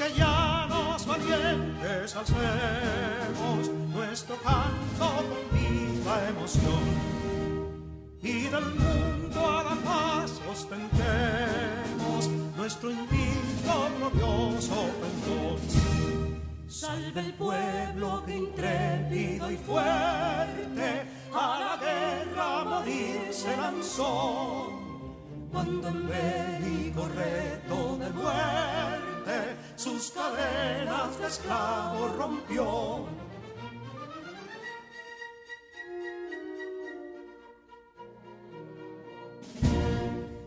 que llanos valientes alcemos nuestro canto con viva emoción, y del mundo a la paz ostentemos nuestro invicto glorioso pendón. Salve el pueblo que intrépido y fuerte a la guerra a morir se lanzó, cuando en bélico reto de muerte sus cadenas de esclavo rompió.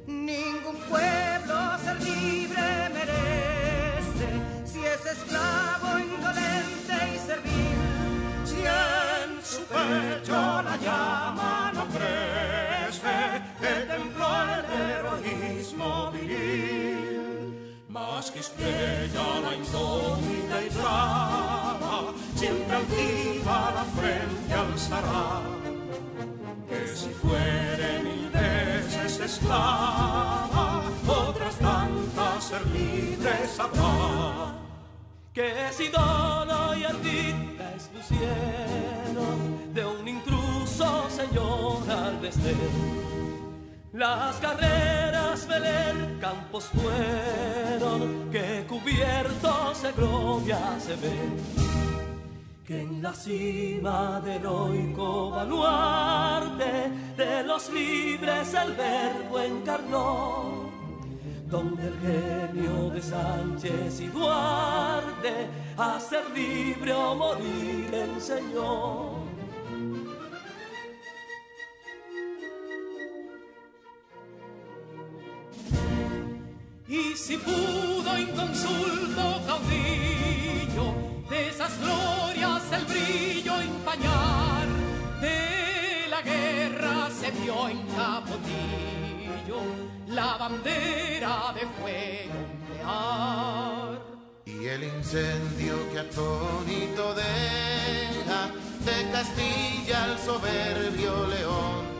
Ningún pueblo ser libre merece si es esclavo, indolente y servil. Si en su pecho la llama no crece, que templó el heroísmo viril, más que estrella la indómita y brava, siempre altiva la frente alzará, que si fuere mil veces esclava, otras tantas ser libres habrá. Que si dono y ardita expusieron de un intruso señor al desdén, las carreras Belén campos fueron, que cubiertos de gloria se ven, que en la cima del heroico baluarte de los libres el verbo encarnó, donde el genio de Sánchez y Duarte a ser libre o morir enseñó. Y si pudo inconsulto caudillo de esas glorias el brillo empañar, de la guerra se vio en Capotillo la bandera de fuego ondear. Y el incendio que atónito deja de Castilla al soberbio león,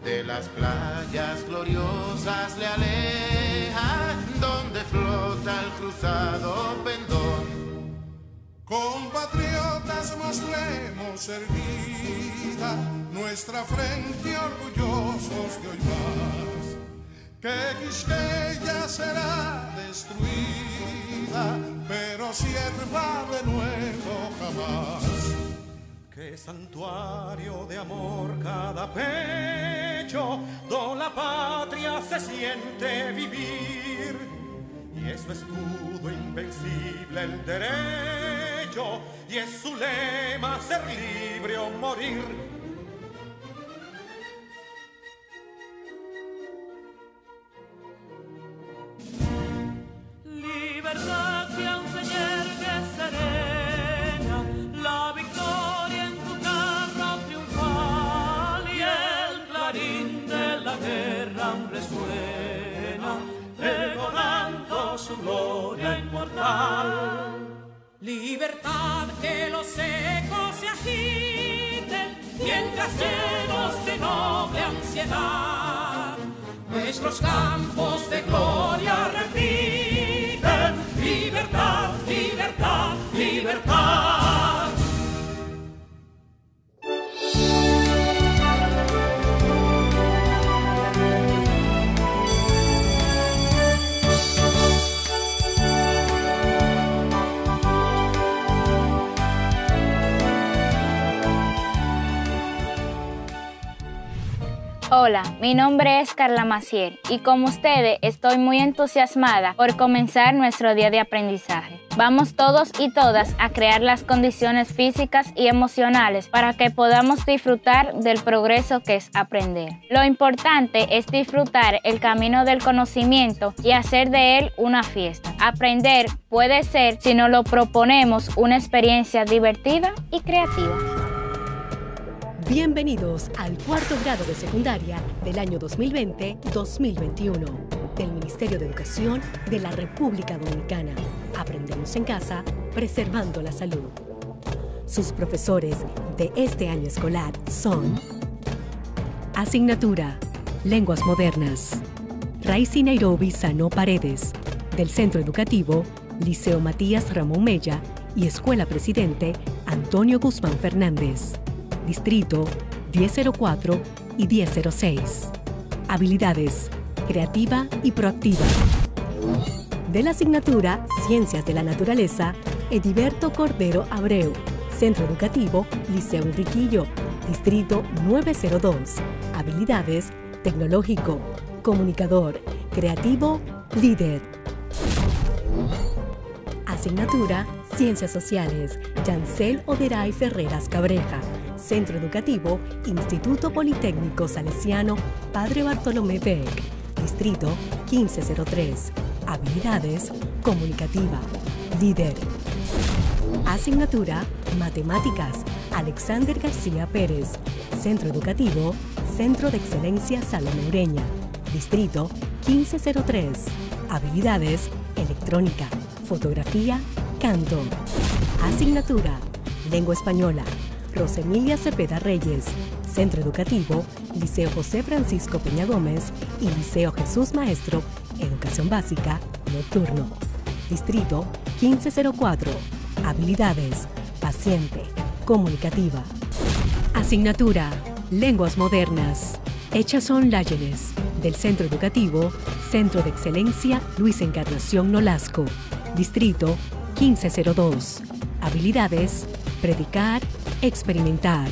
de las playas gloriosas le aleja, donde flota el cruzado pendón. Compatriotas, mostremos erguida nuestra frente orgullosos de hoy más, que Quisqueya será destruida, pero sierva de nuevo jamás. Que santuario de amor cada pecho, donde la patria se siente vivir, y es su escudo invencible el derecho, y es su lema ser libre o morir. Libertad que aún se yergue serena, la victoria en tu carro triunfal, y el clarín de la guerra aún resuena, pregonando su gloria inmortal. Libertad, que los ecos se agiten, mientras llenos de noble ansiedad, nuestros campos de gloria repiten: libertad, libertad, libertad. Hola, mi nombre es Carla Maciel y como ustedes estoy muy entusiasmada por comenzar nuestro día de aprendizaje. Vamos todos y todas a crear las condiciones físicas y emocionales para que podamos disfrutar del progreso que es aprender. Lo importante es disfrutar el camino del conocimiento y hacer de él una fiesta. Aprender puede ser, si nos lo proponemos, una experiencia divertida y creativa. Bienvenidos al cuarto grado de secundaria del año 2020-2021 del Ministerio de Educación de la República Dominicana. Aprendemos en casa, preservando la salud. Sus profesores de este año escolar son: Asignatura Lenguas Modernas, Raicy Nairobi Sano Paredes, del Centro Educativo Liceo Matías Ramón Mella y Escuela Presidente Antonio Guzmán Fernández. Distrito 1004 y 1006. Habilidades: creativa y proactiva. De la asignatura Ciencias de la Naturaleza, Ediberto Cordero Abreu. Centro Educativo Liceo Enriquillo. Distrito 902. Habilidades: tecnológico, comunicador, creativo, líder. Asignatura Ciencias Sociales, Yancel Oderay Ferreras Cabreja. Centro Educativo Instituto Politécnico Salesiano Padre Bartolomé Beck. Distrito 1503. Habilidades: comunicativa, líder. Asignatura Matemáticas, Alexander García Pérez. Centro Educativo Centro de Excelencia Salomé Ureña. Distrito 1503. Habilidades: electrónica, fotografía, canto. Asignatura Lengua Española, Rosemilia Cepeda Reyes. Centro Educativo Liceo José Francisco Peña Gómez y Liceo Jesús Maestro, Educación Básica, Nocturno. Distrito 1504. Habilidades: paciente, comunicativa. Asignatura Lenguas Modernas, Echazón Láyenes, del Centro Educativo Centro de Excelencia Luis Encarnación Nolasco. Distrito 1502. Habilidades: predicar, experimentar.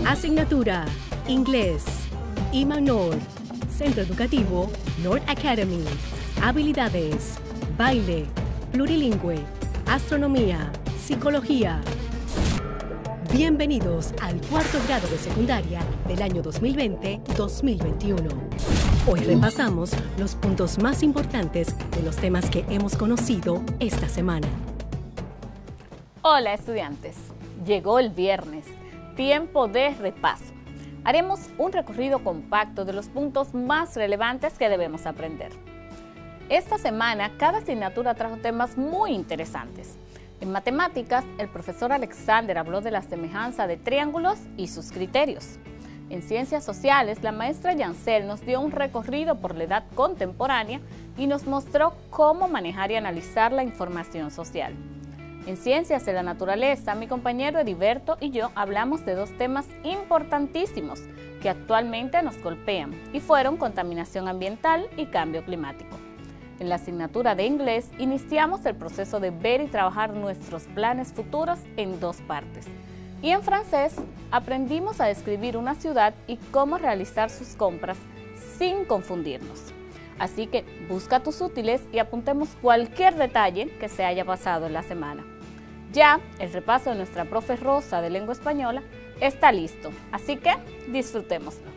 Asignatura Inglés, Iman North. Centro Educativo North Academy. Habilidades: baile, plurilingüe, astronomía, psicología. Bienvenidos al cuarto grado de secundaria del año 2020-2021. Hoy repasamos los puntos más importantes de los temas que hemos conocido esta semana. Hola estudiantes, llegó el viernes, tiempo de repaso. Haremos un recorrido compacto de los puntos más relevantes que debemos aprender. Esta semana, cada asignatura trajo temas muy interesantes. En matemáticas, el profesor Alexander habló de la semejanza de triángulos y sus criterios. En ciencias sociales, la maestra Yancel nos dio un recorrido por la edad contemporánea y nos mostró cómo manejar y analizar la información social. En ciencias de la naturaleza, mi compañero Ediberto y yo hablamos de dos temas importantísimos que actualmente nos golpean y fueron contaminación ambiental y cambio climático. En la asignatura de inglés, iniciamos el proceso de ver y trabajar nuestros planes futuros en dos partes. Y en francés, aprendimos a describir una ciudad y cómo realizar sus compras sin confundirnos. Así que busca tus útiles y apuntemos cualquier detalle que se haya pasado en la semana. Ya el repaso de nuestra profe Rosa de Lengua Española está listo, así que disfrutémoslo.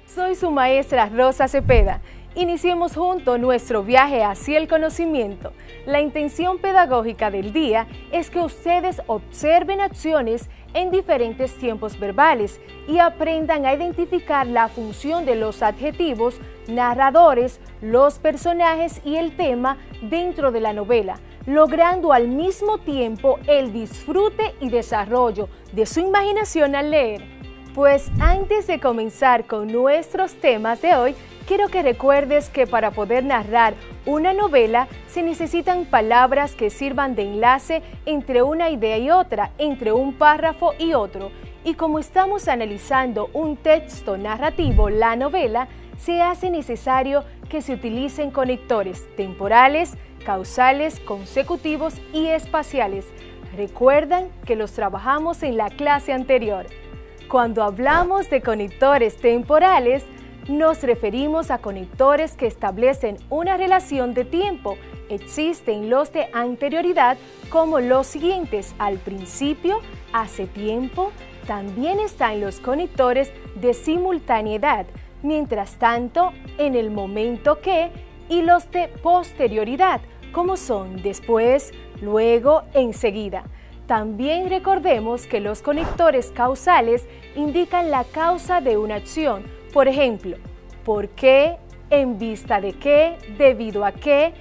Soy su maestra Rosa Cepeda. Iniciemos juntos nuestro viaje hacia el conocimiento. La intención pedagógica del día es que ustedes observen acciones en diferentes tiempos verbales y aprendan a identificar la función de los adjetivos, narradores, los personajes y el tema dentro de la novela, logrando al mismo tiempo el disfrute y desarrollo de su imaginación al leer. Pues antes de comenzar con nuestros temas de hoy, quiero que recuerdes que para poder narrar una novela se necesitan palabras que sirvan de enlace entre una idea y otra, entre un párrafo y otro. Y como estamos analizando un texto narrativo, la novela, se hace necesario que se utilicen conectores temporales, causales, consecutivos y espaciales. Recuerdan que los trabajamos en la clase anterior. Cuando hablamos de conectores temporales, nos referimos a conectores que establecen una relación de tiempo. Existen los de anterioridad como los siguientes: al principio, hace tiempo. También están los conectores de simultaneidad, mientras tanto, en el momento que, y los de posterioridad, como son después, luego, enseguida. También recordemos que los conectores causales indican la causa de una acción. Por ejemplo, ¿por qué?, en vista de qué, debido a qué,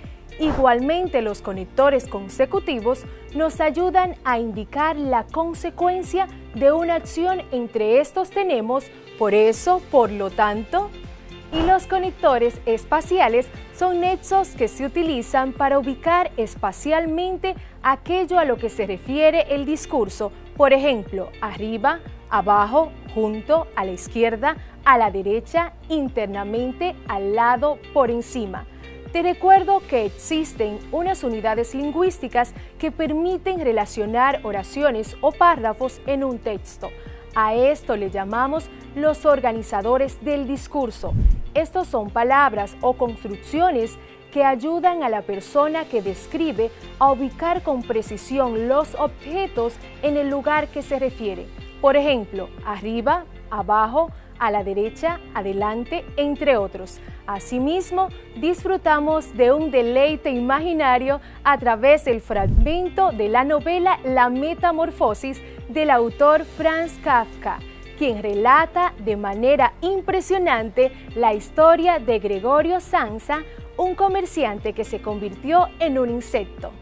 Igualmente, los conectores consecutivos nos ayudan a indicar la consecuencia de una acción. Entre estos tenemos por eso, por lo tanto. Y los conectores espaciales son nexos que se utilizan para ubicar espacialmente aquello a lo que se refiere el discurso. Por ejemplo, arriba, abajo, junto, a la izquierda, a la derecha, internamente, al lado, por encima. Te recuerdo que existen unas unidades lingüísticas que permiten relacionar oraciones o párrafos en un texto. A esto le llamamos los organizadores del discurso. Estos son palabras o construcciones que ayudan a la persona que describe a ubicar con precisión los objetos en el lugar que se refiere. Por ejemplo, arriba, abajo, a la derecha, adelante, entre otros. Asimismo, disfrutamos de un deleite imaginario a través del fragmento de la novela La Metamorfosis del autor Franz Kafka, quien relata de manera impresionante la historia de Gregorio Samsa, un comerciante que se convirtió en un insecto.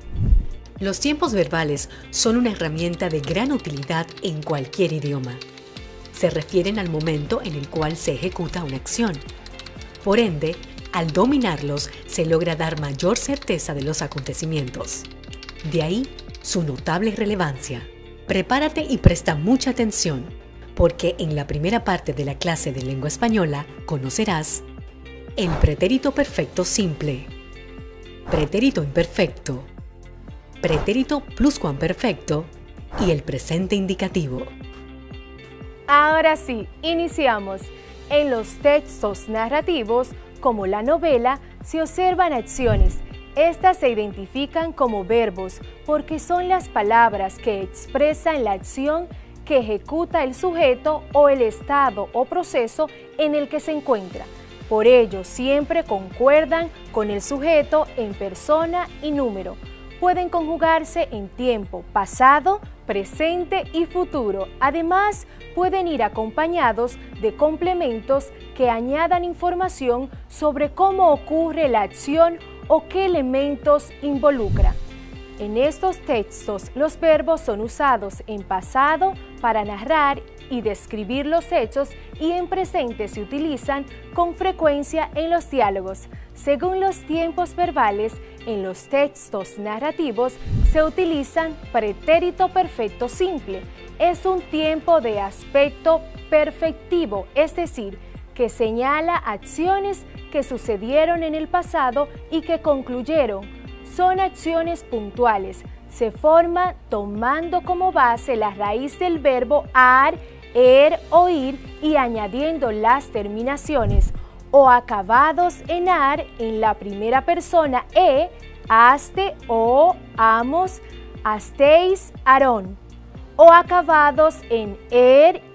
Los tiempos verbales son una herramienta de gran utilidad en cualquier idioma. Se refieren al momento en el cual se ejecuta una acción. Por ende, al dominarlos, se logra dar mayor certeza de los acontecimientos. De ahí su notable relevancia. Prepárate y presta mucha atención, porque en la primera parte de la clase de lengua española conocerás el pretérito perfecto simple, pretérito imperfecto, pretérito pluscuamperfecto y el presente indicativo. Ahora sí, iniciamos. En los textos narrativos, como la novela, se observan acciones. Estas se identifican como verbos porque son las palabras que expresan la acción que ejecuta el sujeto o el estado o proceso en el que se encuentra. Por ello, siempre concuerdan con el sujeto en persona y número. Pueden conjugarse en tiempo, pasado, presente y futuro. Además, pueden ir acompañados de complementos que añadan información sobre cómo ocurre la acción o qué elementos involucra. En estos textos, los verbos son usados en pasado para narrar y describir los hechos y en presente se utilizan con frecuencia en los diálogos. Según los tiempos verbales, en los textos narrativos se utilizan pretérito perfecto simple. Es un tiempo de aspecto perfectivo, es decir, que señala acciones que sucedieron en el pasado y que concluyeron. Son acciones puntuales. Se forma tomando como base la raíz del verbo ar, oír y añadiendo las terminaciones o acabados en ar en la primera persona aste o amos, asteis, arón, o acabados en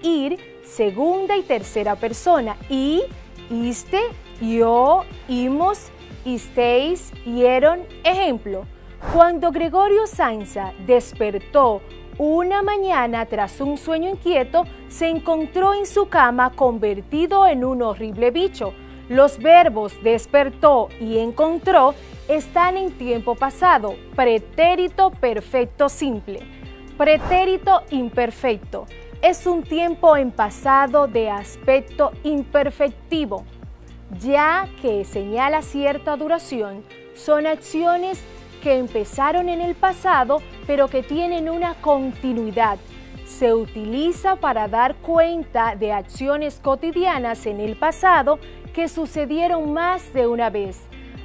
ir, segunda y tercera persona, y, iste, yo, imos, isteis, hieron. Ejemplo, cuando Gregorio Samsa despertó una mañana tras un sueño inquieto, se encontró en su cama convertido en un horrible bicho. Los verbos despertó y encontró están en tiempo pasado, pretérito perfecto simple. Pretérito imperfecto es un tiempo en pasado de aspecto imperfectivo, ya que señala cierta duración. Son acciones que empezaron en el pasado, pero que tienen una continuidad. Se utiliza para dar cuenta de acciones cotidianas en el pasado que sucedieron más de una vez.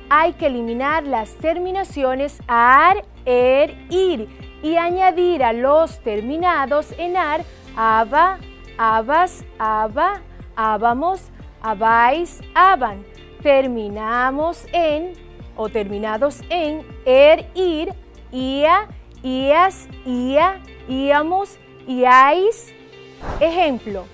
Hay que eliminar las terminaciones ar, ir y añadir a los terminados en ar, aba, abas, aba, ábamos, abais, aban. Terminados en, ir, ia, ias, ia, íamos, iais. Ejemplo,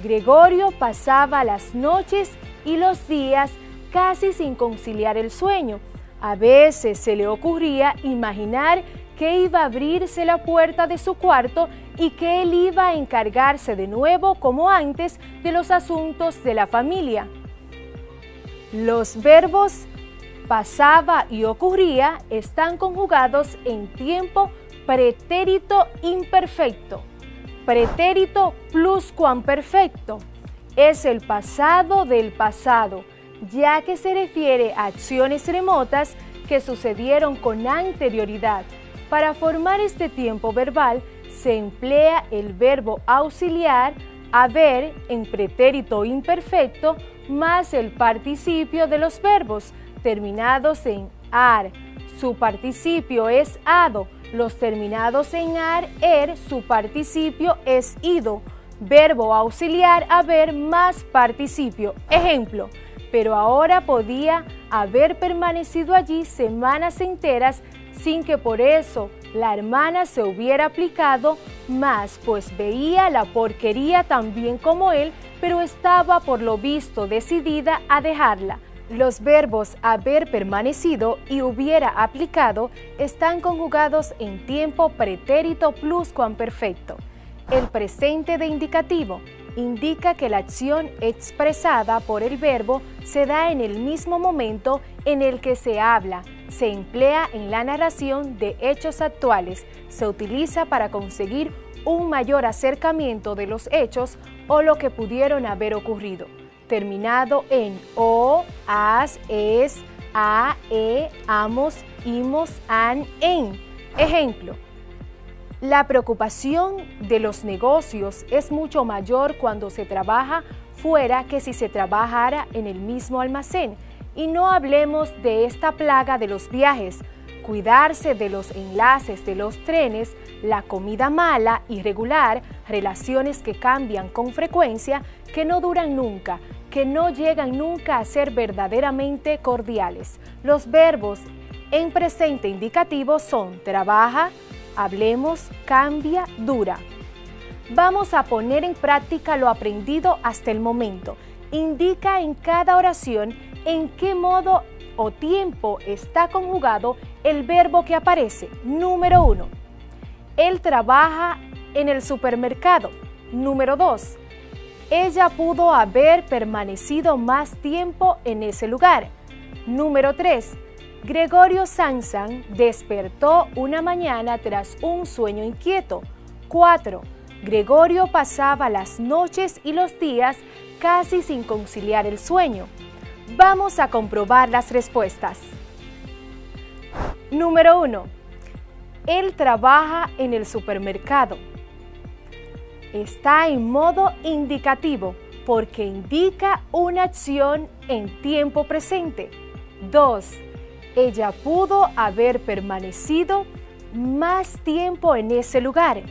Gregorio pasaba las noches y los días casi sin conciliar el sueño. A veces se le ocurría imaginar que iba a abrirse la puerta de su cuarto y que él iba a encargarse de nuevo, como antes, de los asuntos de la familia. Los verbos pasaba y ocurría están conjugados en tiempo pretérito imperfecto. Pretérito pluscuamperfecto es el pasado del pasado, ya que se refiere a acciones remotas que sucedieron con anterioridad. Para formar este tiempo verbal se emplea el verbo auxiliar haber en pretérito imperfecto más el participio de los verbos terminados en ar. Su participio es ado. Los terminados en ar, er, su participio es ido. Verbo auxiliar haber más participio. Ejemplo, pero ahora podía haber permanecido allí semanas enteras sin que por eso la hermana se hubiera aplicado más, pues veía la porquería tan bien como él, pero estaba por lo visto decidida a dejarla. Los verbos haber permanecido y hubiera aplicado están conjugados en tiempo pretérito pluscuamperfecto. El presente de indicativo indica que la acción expresada por el verbo se da en el mismo momento en el que se habla. Se emplea en la narración de hechos actuales. Se utiliza para conseguir un mayor acercamiento de los hechos o lo que pudieron haber ocurrido. Terminado en o, as, es, a, e, amos, imos, an, en. Ejemplo, la preocupación de los negocios es mucho mayor cuando se trabaja fuera que si se trabajara en el mismo almacén. Y no hablemos de esta plaga de los viajes, cuidarse de los enlaces de los trenes, la comida mala, irregular, relaciones que cambian con frecuencia, que no duran nunca, que no llegan nunca a ser verdaderamente cordiales. Los verbos en presente indicativo son trabaja, hablemos, cambia, dura. Vamos a poner en práctica lo aprendido hasta el momento. Indica en cada oración en qué modo o tiempo está conjugado el verbo que aparece. Número 1. Él trabaja en el supermercado. Número 2. Ella pudo haber permanecido más tiempo en ese lugar. Número 3. Gregorio Sansan despertó una mañana tras un sueño inquieto. 4. Gregorio pasaba las noches y los días casi sin conciliar el sueño. Vamos a comprobar las respuestas. Número 1. Él trabaja en el supermercado. Está en modo indicativo porque indica una acción en tiempo presente. 2. Ella pudo haber permanecido más tiempo en ese lugar.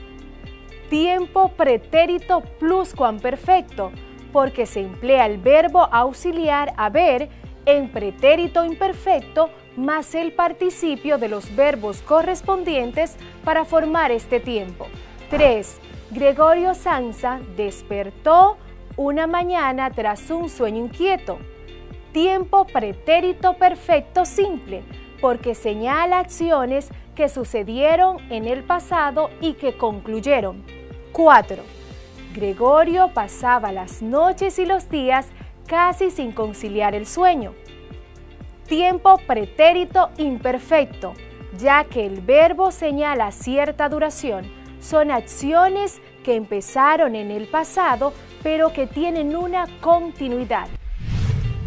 Tiempo pretérito pluscuamperfecto porque se emplea el verbo auxiliar haber en pretérito imperfecto más el participio de los verbos correspondientes para formar este tiempo. 3. Gregorio Sansa despertó una mañana tras un sueño inquieto. Tiempo pretérito perfecto simple, porque señala acciones que sucedieron en el pasado y que concluyeron. 4. Gregorio pasaba las noches y los días casi sin conciliar el sueño. Tiempo pretérito imperfecto, ya que el verbo señala cierta duración. Son acciones que empezaron en el pasado, pero que tienen una continuidad.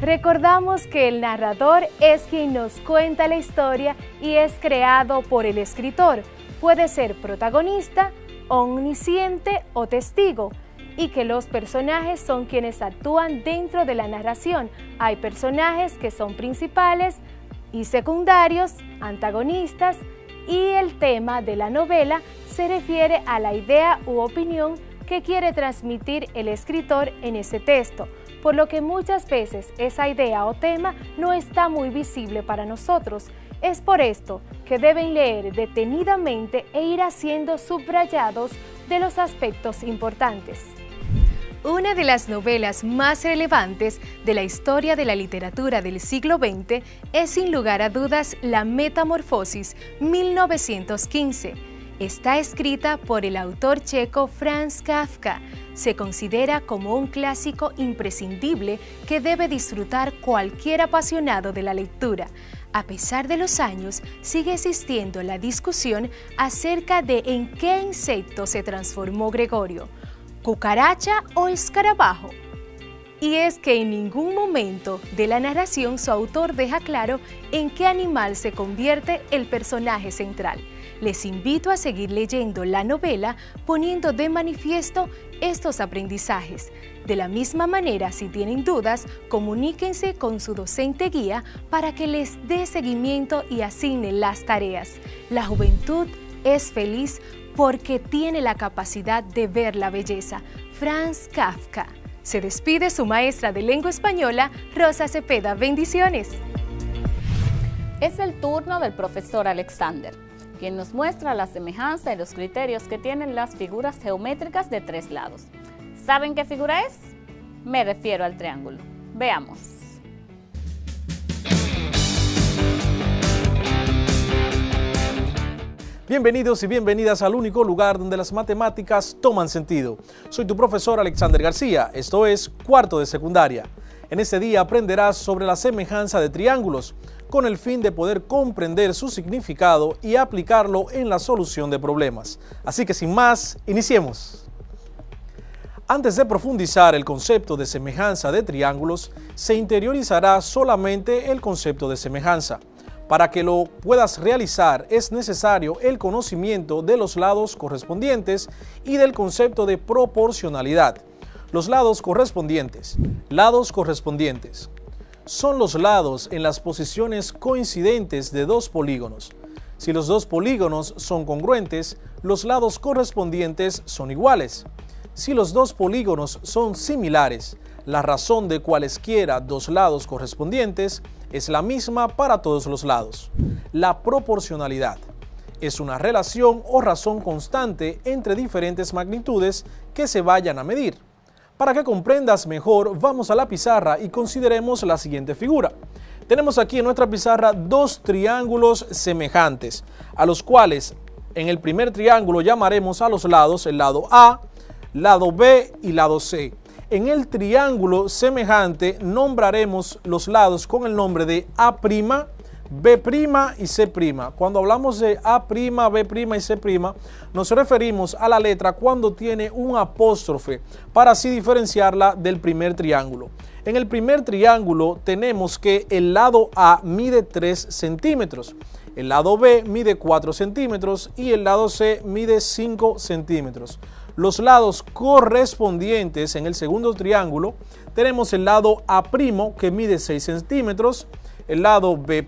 Recordamos que el narrador es quien nos cuenta la historia y es creado por el escritor. Puede ser protagonista, omnisciente o testigo, y que los personajes son quienes actúan dentro de la narración. Hay personajes que son principales y secundarios, antagonistas, y el tema de la novela se refiere a la idea u opinión que quiere transmitir el escritor en ese texto, por lo que muchas veces esa idea o tema no está muy visible para nosotros. Es por esto que deben leer detenidamente e ir haciendo subrayados de los aspectos importantes. Una de las novelas más relevantes de la historia de la literatura del siglo XX es sin lugar a dudas La Metamorfosis, 1915. Está escrita por el autor checo Franz Kafka. Se considera como un clásico imprescindible que debe disfrutar cualquier apasionado de la lectura. A pesar de los años, sigue existiendo la discusión acerca de en qué insecto se transformó Gregorio, cucaracha o escarabajo. Y es que en ningún momento de la narración su autor deja claro en qué animal se convierte el personaje central. Les invito a seguir leyendo la novela poniendo de manifiesto estos aprendizajes. De la misma manera, si tienen dudas, comuníquense con su docente guía para que les dé seguimiento y asigne las tareas. La juventud es feliz porque tiene la capacidad de ver la belleza. Franz Kafka. Se despide su maestra de lengua española, Rosa Cepeda. Bendiciones. Es el turno del profesor Alexander, quien nos muestra la semejanza y los criterios que tienen las figuras geométricas de 3 lados. ¿Saben qué figura es? Me refiero al triángulo. Veamos. Bienvenidos y bienvenidas al único lugar donde las matemáticas toman sentido. Soy tu profesor Alexander García, esto es cuarto de secundaria. En este día aprenderás sobre la semejanza de triángulos, con el fin de poder comprender su significado y aplicarlo en la solución de problemas. Así que sin más, iniciemos. Antes de profundizar el concepto de semejanza de triángulos, se interiorizará solamente el concepto de semejanza. Para que lo puedas realizar es necesario el conocimiento de los lados correspondientes y del concepto de proporcionalidad. Los lados correspondientes. Lados correspondientes son los lados en las posiciones coincidentes de 2 polígonos. Si los 2 polígonos son congruentes, los lados correspondientes son iguales. Si los 2 polígonos son similares, la razón de cualesquiera 2 lados correspondientes es la misma para todos los lados. La proporcionalidad es una relación o razón constante entre diferentes magnitudes que se vayan a medir. Para que comprendas mejor, vamos a la pizarra y consideremos la siguiente figura. Tenemos aquí en nuestra pizarra 2 triángulos semejantes, a los cuales en el primer triángulo llamaremos a los lados el lado A, lado B y lado C. En el triángulo semejante nombraremos los lados con el nombre de A', B' y C'. Cuando hablamos de A', B' y C', nos referimos a la letra cuando tiene un apóstrofe, para así diferenciarla del primer triángulo. En el primer triángulo tenemos que el lado A mide 3 centímetros, el lado B mide 4 centímetros y el lado C mide 5 centímetros. Los lados correspondientes en el segundo triángulo tenemos el lado A' que mide 6 centímetros, el lado B'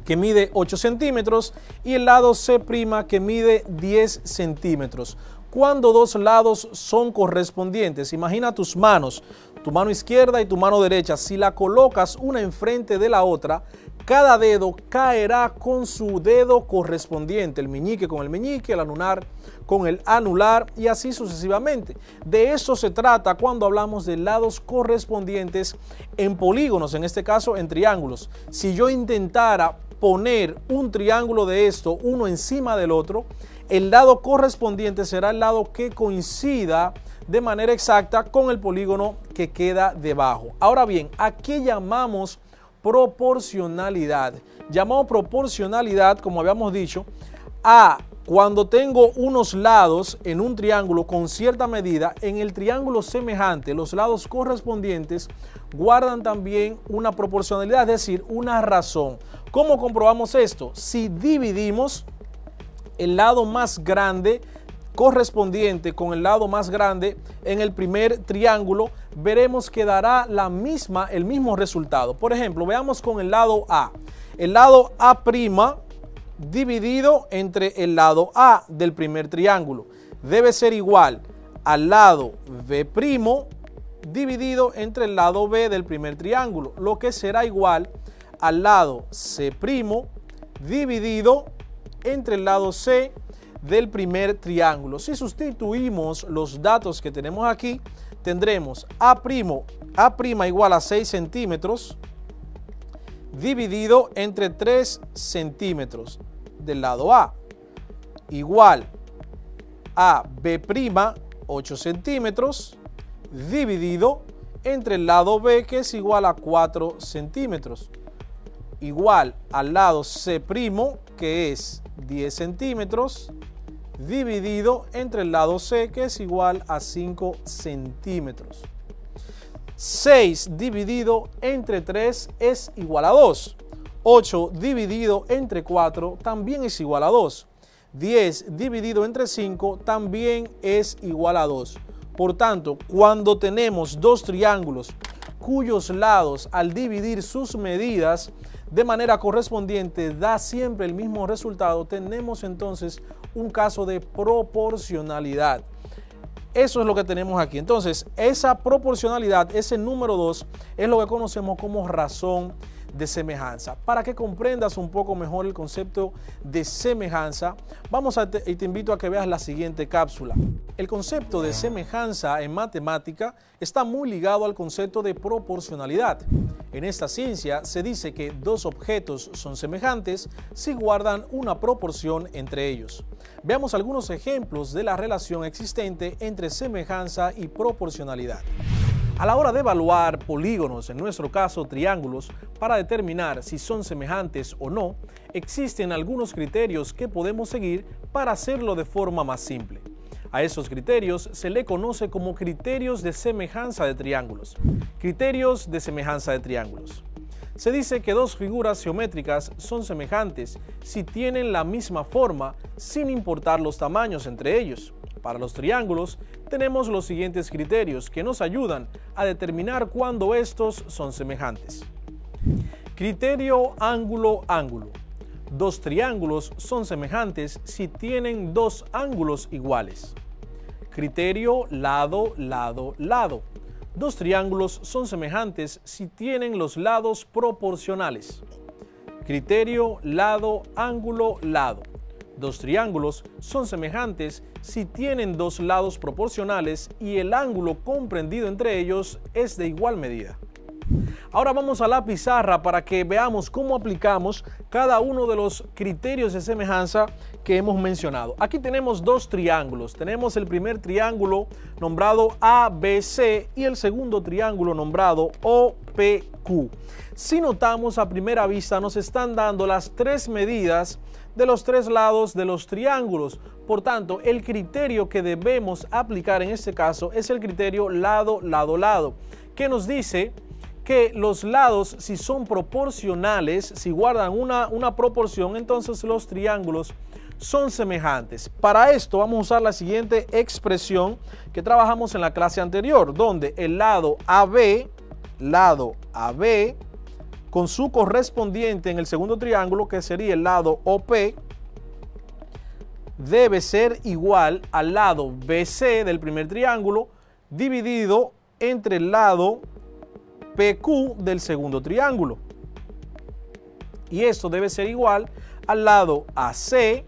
que mide 8 centímetros y el lado C' que mide 10 centímetros. Cuando 2 lados son correspondientes, imagina tus manos, tu mano izquierda y tu mano derecha. Si la colocas una enfrente de la otra, cada dedo caerá con su dedo correspondiente, el meñique con el meñique, el anular con el anular y así sucesivamente. De eso se trata cuando hablamos de lados correspondientes en polígonos, en este caso en triángulos. Si yo intentara poner un triángulo de esto uno encima del otro, el lado correspondiente será el lado que coincida de manera exacta con el polígono que queda debajo. Ahora bien, ¿a qué llamamos proporcionalidad? Llamamos proporcionalidad, como habíamos dicho, a cuando tengo unos lados en un triángulo con cierta medida. En el triángulo semejante, los lados correspondientes guardan también una proporcionalidad, es decir, una razón. ¿Cómo comprobamos esto? Si dividimos el lado más grande correspondiente con el lado más grande en el primer triángulo, veremos que dará el mismo resultado. Por ejemplo, veamos con el lado A. El lado A' dividido entre el lado A del primer triángulo debe ser igual al lado B' dividido entre el lado B del primer triángulo, lo que será igual al lado C' dividido entre el lado C del primer triángulo. Si sustituimos los datos que tenemos aquí, tendremos A' igual a 6 centímetros dividido entre 3 centímetros del lado A, igual a B', 8 centímetros, dividido entre el lado B, que es igual a 4 centímetros, igual al lado C', que es 10 centímetros, dividido entre el lado C, que es igual a 5 centímetros. 6 dividido entre 3 es igual a 2. 8 dividido entre 4 también es igual a 2. 10 dividido entre 5 también es igual a 2. Por tanto, cuando tenemos dos triángulos cuyos lados al dividir sus medidas de manera correspondiente da siempre el mismo resultado, tenemos entonces un caso de proporcionalidad. Eso es lo que tenemos aquí. Entonces, esa proporcionalidad, ese número 2, es lo que conocemos como razón de semejanza. Para que comprendas un poco mejor el concepto de semejanza, y te invito a que veas la siguiente cápsula. El concepto de semejanza en matemática está muy ligado al concepto de proporcionalidad. En esta ciencia se dice que dos objetos son semejantes si guardan una proporción entre ellos. Veamos algunos ejemplos de la relación existente entre semejanza y proporcionalidad. A la hora de evaluar polígonos, en nuestro caso triángulos, para determinar si son semejantes o no, existen algunos criterios que podemos seguir para hacerlo de forma más simple. A esos criterios se le conoce como criterios de semejanza de triángulos. Criterios de semejanza de triángulos. Se dice que dos figuras geométricas son semejantes si tienen la misma forma, sin importar los tamaños entre ellos. Para los triángulos, tenemos los siguientes criterios que nos ayudan a determinar cuándo estos son semejantes. Criterio ángulo-ángulo. Dos triángulos son semejantes si tienen dos ángulos iguales. Criterio lado-lado-lado. Dos triángulos son semejantes si tienen los lados proporcionales. Criterio lado-ángulo-lado. Dos triángulos son semejantes si tienen dos lados proporcionales y el ángulo comprendido entre ellos es de igual medida. Ahora vamos a la pizarra para que veamos cómo aplicamos cada uno de los criterios de semejanza que hemos mencionado. Aquí tenemos dos triángulos. Tenemos el primer triángulo nombrado ABC y el segundo triángulo nombrado OPQ. Si notamos a primera vista nos están dando las tres medidas de los tres lados de los triángulos. Por tanto, el criterio que debemos aplicar en este caso es el criterio lado-lado-lado, que nos dice que los lados, si son proporcionales, si guardan una proporción, entonces los triángulos son semejantes. Para esto vamos a usar la siguiente expresión que trabajamos en la clase anterior, donde el lado AB, con su correspondiente en el segundo triángulo, que sería el lado OP, debe ser igual al lado BC del primer triángulo, dividido entre el lado PQ del segundo triángulo. Y esto debe ser igual al lado AC,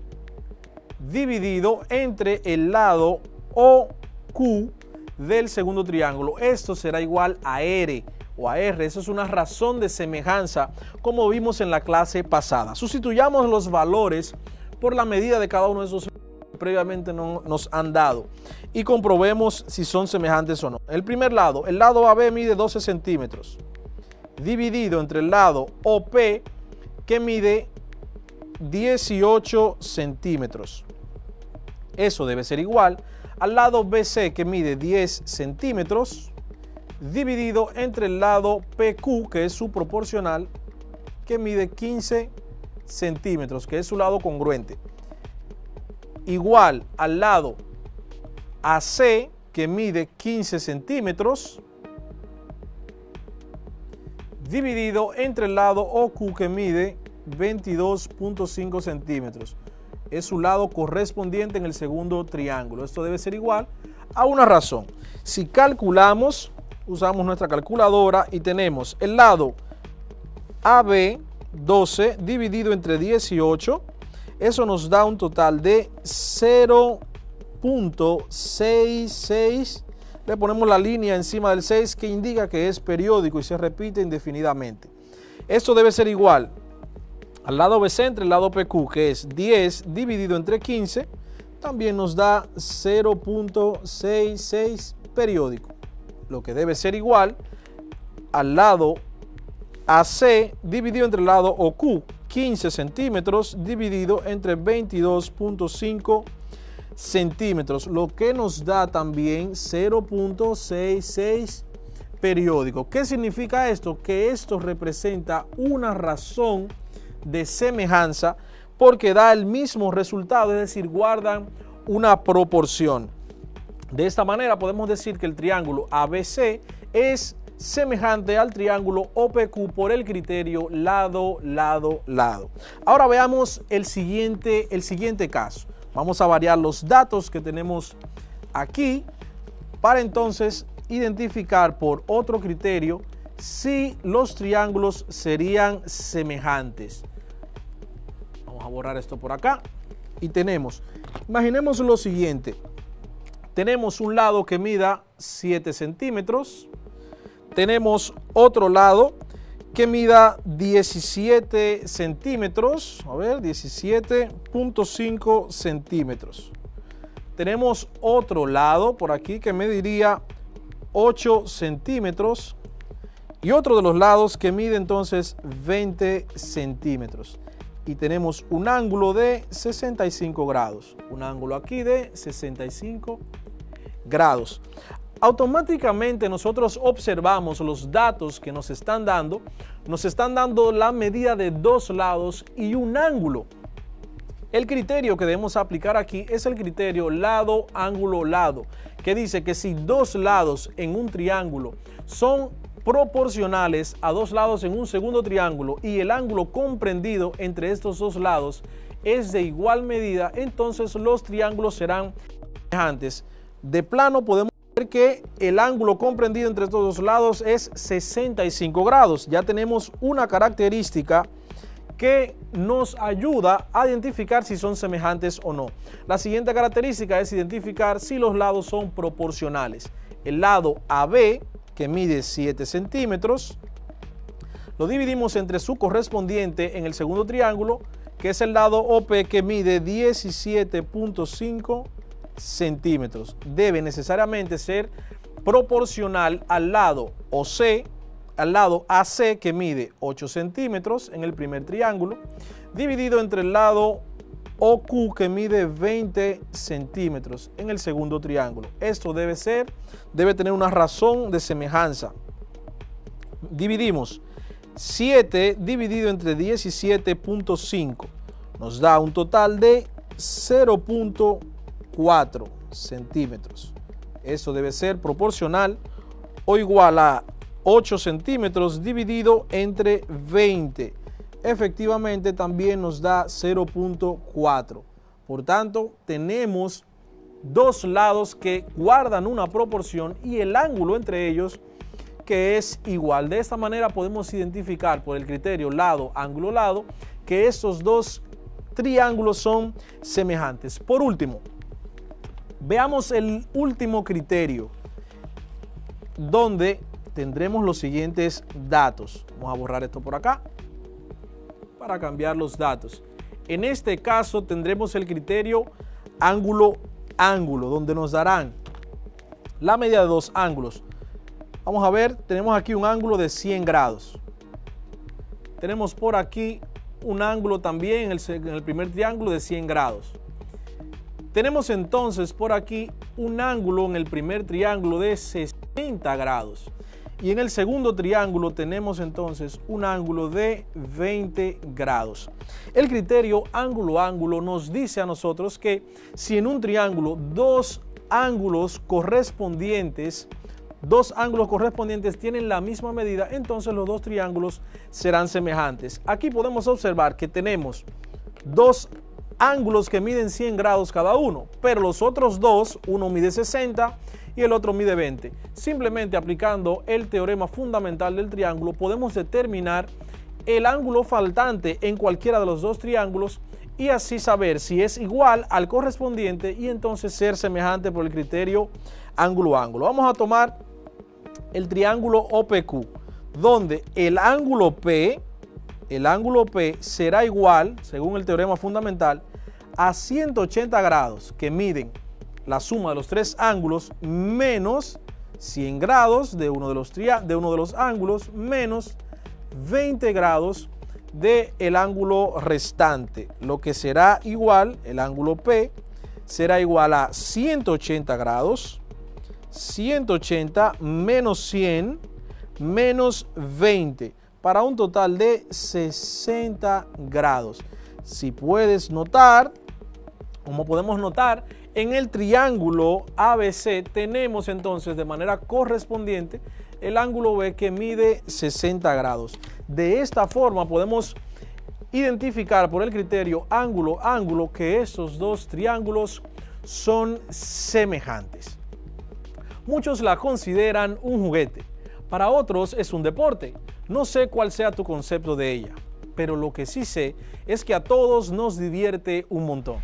dividido entre el lado OQ del segundo triángulo. Esto será igual a R o a R. Eso es una razón de semejanza, como vimos en la clase pasada. Sustituyamos los valores por la medida de cada uno de esos que previamente nos han dado y comprobemos si son semejantes o no. El primer lado, el lado AB mide 12 centímetros, dividido entre el lado OP, que mide 18 centímetros. Eso debe ser igual al lado BC, que mide 10 centímetros, dividido entre el lado PQ, que es su proporcional, que mide 15 centímetros, que es su lado congruente, igual al lado AC, que mide 15 centímetros, dividido entre el lado OQ, que mide 22.5 centímetros. Es su lado correspondiente en el segundo triángulo. Esto debe ser igual a una razón. Si calculamos, usamos nuestra calculadora y tenemos el lado AB 12 dividido entre 18. Eso nos da un total de 0.66. Le ponemos la línea encima del 6 que indica que es periódico y se repite indefinidamente. Esto debe ser igual al lado BC entre el lado PQ, que es 10 dividido entre 15. También nos da 0.66 periódico, lo que debe ser igual al lado AC dividido entre el lado OQ, 15 centímetros dividido entre 22.5 centímetros, lo que nos da también 0.66 periódico. ¿Qué significa esto? Que esto representa una razón de semejanza porque da el mismo resultado, es decir, guardan una proporción. De esta manera podemos decir que el triángulo ABC es semejante al triángulo OPQ por el criterio lado, lado, lado. Ahora veamos el siguiente caso. Vamos a variar los datos que tenemos aquí para entonces identificar por otro criterio si los triángulos serían semejantes. Vamos a borrar esto por acá y tenemos, imaginemos lo siguiente. Tenemos un lado que mida 7 centímetros. Tenemos otro lado que mida 17 centímetros. A ver, 17.5 centímetros. Tenemos otro lado por aquí que mediría 8 centímetros. Y otro de los lados que mide entonces 20 centímetros. Y tenemos un ángulo de 65 grados. Un ángulo aquí de 65 grados. Automáticamente nosotros observamos los datos que nos están dando la medida de dos lados y un ángulo. El criterio que debemos aplicar aquí es el criterio lado, ángulo, lado, que dice que si dos lados en un triángulo son proporcionales a dos lados en un segundo triángulo y el ángulo comprendido entre estos dos lados es de igual medida, entonces los triángulos serán semejantes. De plano podemos ver que el ángulo comprendido entre estos dos lados es 65 grados. Ya tenemos una característica que nos ayuda a identificar si son semejantes o no. La siguiente característica es identificar si los lados son proporcionales. El lado AB, que mide 7 centímetros, lo dividimos entre su correspondiente en el segundo triángulo, que es el lado OP, que mide 17.5 centímetros. Debe necesariamente ser proporcional al lado OC, al lado AC, que mide 8 centímetros en el primer triángulo, dividido entre el lado OQ, que mide 20 centímetros en el segundo triángulo. Esto debe tener una razón de semejanza. Dividimos 7 dividido entre 17.5 nos da un total de 0.4 centímetros. Esto debe ser proporcional o igual a 8 centímetros dividido entre 20. Efectivamente también nos da 0.4. Por tanto, tenemos dos lados que guardan una proporción y el ángulo entre ellos que es igual. De esta manera podemos identificar por el criterio lado, ángulo, lado, que estos dos triángulos son semejantes. Por último, veamos el último criterio, donde tendremos los siguientes datos. Vamos a borrar esto por acá para cambiar los datos. En este caso tendremos el criterio ángulo, donde nos darán la medida de dos ángulos. Vamos a ver, tenemos aquí un ángulo de 100 grados. Tenemos por aquí un ángulo también en el primer triángulo de 100 grados. Tenemos entonces por aquí un ángulo en el primer triángulo de 60 grados. Y en el segundo triángulo tenemos entonces un ángulo de 20 grados. El criterio ángulo nos dice a nosotros que si en un triángulo dos ángulos correspondientes tienen la misma medida, entonces los dos triángulos serán semejantes. Aquí podemos observar que tenemos dos ángulos que miden 100 grados cada uno, pero los otros dos, uno mide 60 y el otro mide 20. Simplemente aplicando el teorema fundamental del triángulo podemos determinar el ángulo faltante en cualquiera de los dos triángulos y así saber si es igual al correspondiente y entonces ser semejante por el criterio ángulo. Vamos a tomar el triángulo OPQ, donde el ángulo P será igual, según el teorema fundamental, a 180 grados que miden la suma de los tres ángulos menos 100 grados de uno de los ángulos menos 20 grados del ángulo restante, lo que será igual, el ángulo P será igual a 180 grados, 180 menos 100 menos 20, para un total de 60 grados. Si puedes notar, como podemos notar, en el triángulo ABC tenemos entonces de manera correspondiente el ángulo B que mide 60 grados. De esta forma podemos identificar por el criterio ángulo-ángulo que estos dos triángulos son semejantes. Muchos la consideran un juguete, para otros es un deporte. No sé cuál sea tu concepto de ella, pero lo que sí sé es que a todos nos divierte un montón.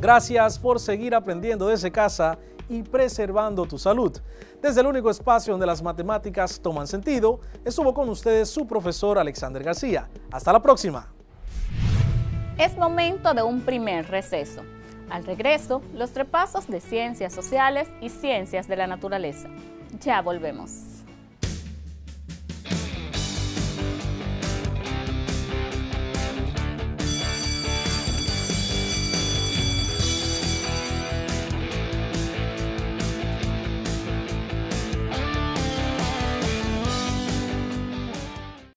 Gracias por seguir aprendiendo desde casa y preservando tu salud. Desde el único espacio donde las matemáticas toman sentido, estuvo con ustedes su profesor Alexander García. Hasta la próxima. Es momento de un primer receso. Al regreso, los repasos de ciencias sociales y ciencias de la naturaleza. Ya volvemos.